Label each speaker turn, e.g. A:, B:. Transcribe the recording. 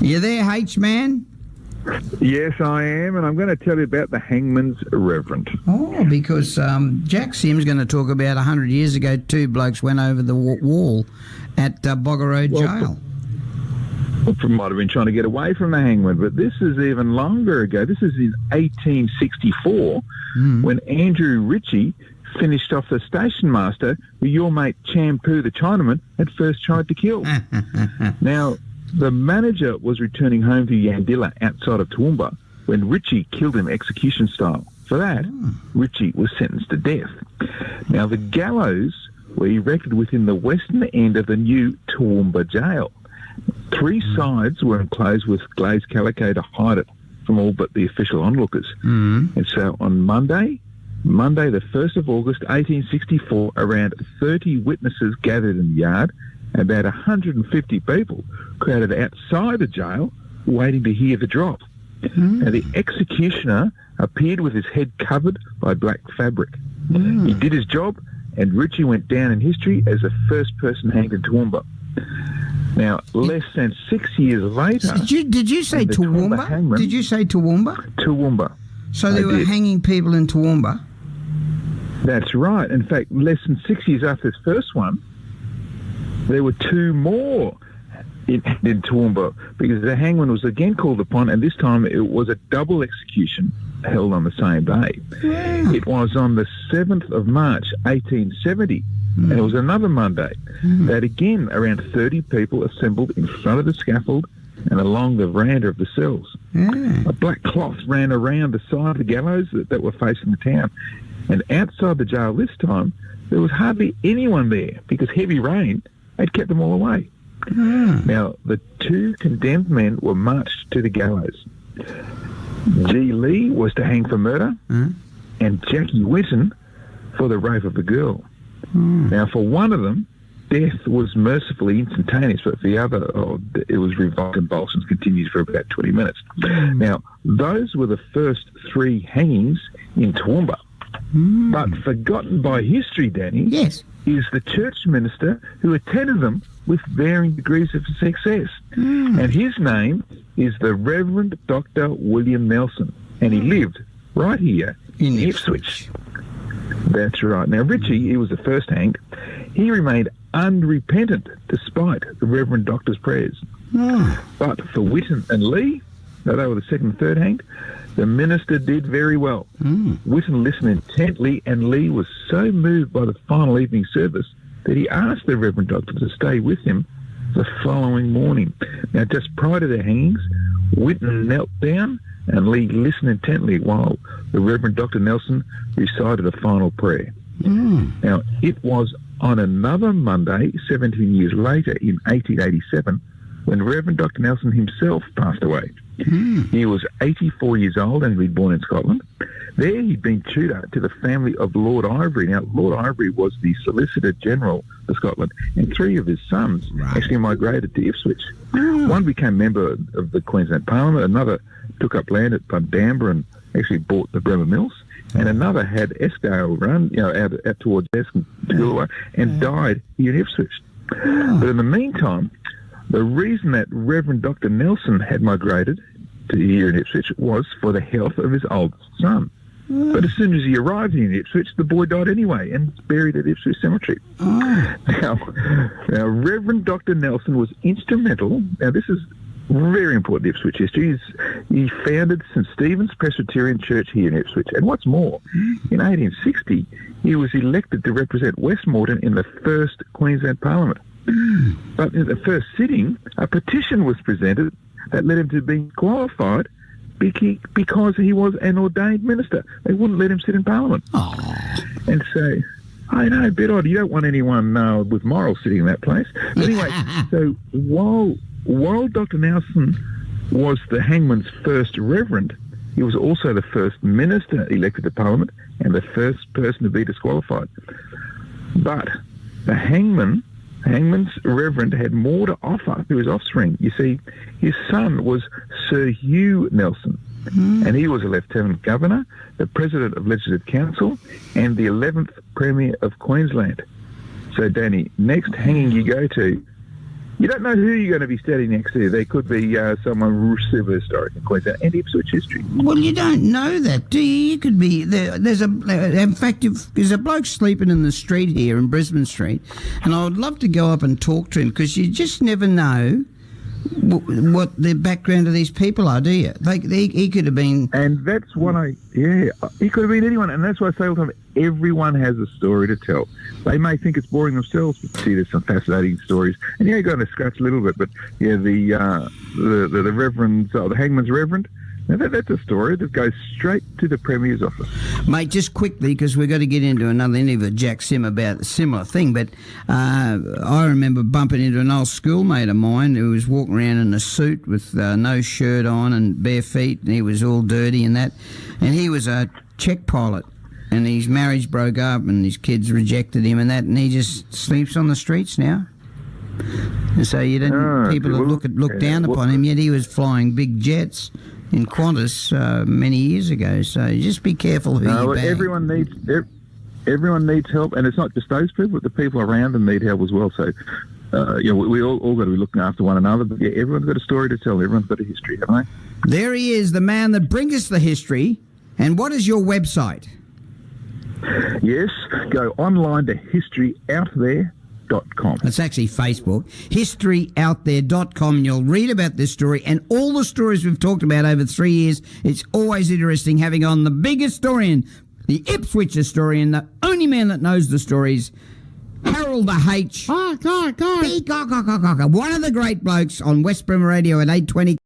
A: You there, H-Man?
B: Yes, I am, and I'm going to tell you about the Hangman's Reverend.
A: Oh, because Jack Sim's going to talk about 100 years ago, two blokes went over the wall at Bogger Road Jail.
B: Well, might have been trying to get away from the hangman, but this is even longer ago. This is in 1864 when Andrew Ritchie finished off the station master who your mate Champoo the Chinaman had first tried to kill. Now, the manager was returning home to Yandilla outside of Toowoomba when Ritchie killed him execution style. For that, Ritchie was sentenced to death. Now, the gallows were erected within the western end of the new Toowoomba jail. Three sides were enclosed with glazed calico to hide it from all but the official onlookers. And so on Monday the 1st of August 1864, around 30 witnesses gathered in the yard, about 150 people crowded outside the jail waiting to hear the drop. Now, the executioner appeared with his head covered by black fabric. He did his job, and Ritchie went down in history as the first person hanged in Toowoomba. Now, less than 6 years later...
A: Did you say Toowoomba? Did you say Toowoomba?
B: Toowoomba.
A: So they were hanging people in Toowoomba?
B: That's right. In fact, less than 6 years after this first one, there were two more in Toowoomba, because the hangman was again called upon, and this time it was a double execution held on the same day.
A: Wow.
B: It was on the 7th of March, 1870, and it was another Monday that again around 30 people assembled in front of the scaffold and along the veranda of the cells. A black cloth ran around the side of the gallows that were facing the town, and outside the jail this time there was hardly anyone there because heavy rain had kept them all away. Now, the two condemned men were marched to the gallows. G. Lee was to hang for murder, and Jackie Winton for the rape of a girl. Now, for one of them, death was mercifully instantaneous, but for the other, it was revived convulsions continued for about 20 minutes. Now, those were the first three hangings in Toowoomba. But forgotten by history, Danny, is the church minister who attended them with varying degrees of success. And his name is the Reverend Dr. William Nelson, and he lived right here in Ipswich. That's right. Now, Ritchie, he was the first hanged. He remained unrepentant despite the Reverend Doctor's prayers. But for Whitten and Lee, though they were the second and third hanged, the minister did very well. Whitten listened intently, and Lee was so moved by the final evening service that he asked the Reverend Doctor to stay with him the following morning. Now, just prior to their hangings, Whitten knelt down and Lee listened intently while the Reverend Dr. Nelson recited a final prayer. Now, it was on another Monday, 17 years later, in 1887, when Reverend Dr. Nelson himself passed away. He was 84 years old and he'd been born in Scotland. There he'd been tutor to the family of Lord Ivory. Now, Lord Ivory was the Solicitor General of Scotland, and three of his sons actually migrated to Ipswich. One became member of the Queensland Parliament, another took up land at Bundamba and actually bought the Bremer Mills, and another had Eskdale run, out towards Esk and Toowoomba, and died here in Ipswich. But in the meantime, the reason that Reverend Dr. Nelson had migrated to here in Ipswich was for the health of his oldest son. But as soon as he arrived here in Ipswich, the boy died anyway and was buried at Ipswich Cemetery. Now, Reverend Dr. Nelson was instrumental. Now, this is very important in Ipswich history. He founded St. Stephen's Presbyterian Church here in Ipswich. And what's more, in 1860, he was elected to represent Westmoreton in the first Queensland Parliament. But in the first sitting, a petition was presented that led him to be qualified because he was an ordained minister. They wouldn't let him sit in Parliament. And so, I know, a bit odd. You don't want anyone with morals sitting in that place. But anyway, so while Dr. Nelson was the hangman's first reverend, he was also the first minister elected to Parliament and the first person to be disqualified. But the hangman's reverend had more to offer to his offspring. You see, his son was Sir Hugh Nelson, and he was a Lieutenant Governor, the President of Legislative Council, and the 11th Premier of Queensland. So, Danny, next hanging you go to, You don't know who you're going to be standing next to. They could be someone super historic in Queensland and Ipswich history.
A: Well, you don't know that, do you? You could be there. In fact, if there's a bloke sleeping in the street here in Brisbane Street, and I would love to go up and talk to him because you just never know what the background of these people are, do you? Like he could have been,
B: and that's what he could have been anyone, and that's why I say all the time, everyone has a story to tell. They may think it's boring themselves, but see, there's some fascinating stories, and you're going to scratch a little bit, but the Reverend, the Hangman's Reverend. Now that's a story that goes straight to the Premier's office.
A: Mate, just quickly, because we've got to get into another interview with Jack Sim about a similar thing, but I remember bumping into an old schoolmate of mine who was walking around in a suit with no shirt on and bare feet, and he was all dirty and that, and he was a check pilot, and his marriage broke up and his kids rejected him and that, and he just sleeps on the streets now. And so you didn't, people look down upon him, yet he was flying big jets in Qantas many years ago. So just be careful who you bang.
B: Everyone needs help, and it's not just those people, but the people around them need help as well. So we all got to be looking after one another. But yeah, everyone's got a story to tell. Everyone's got a history, haven't they?
A: There he is, the man that brings us the history. And what is your website?
B: Yes, go online to historyouthere.com.
A: It's actually Facebook, historyouthere.com, and you'll read about this story and all the stories we've talked about over 3 years. It's always interesting having on the big historian, the Ipswich historian, the only man that knows the stories, Harold the H. One of the great blokes on West Bremer Radio at 8:20.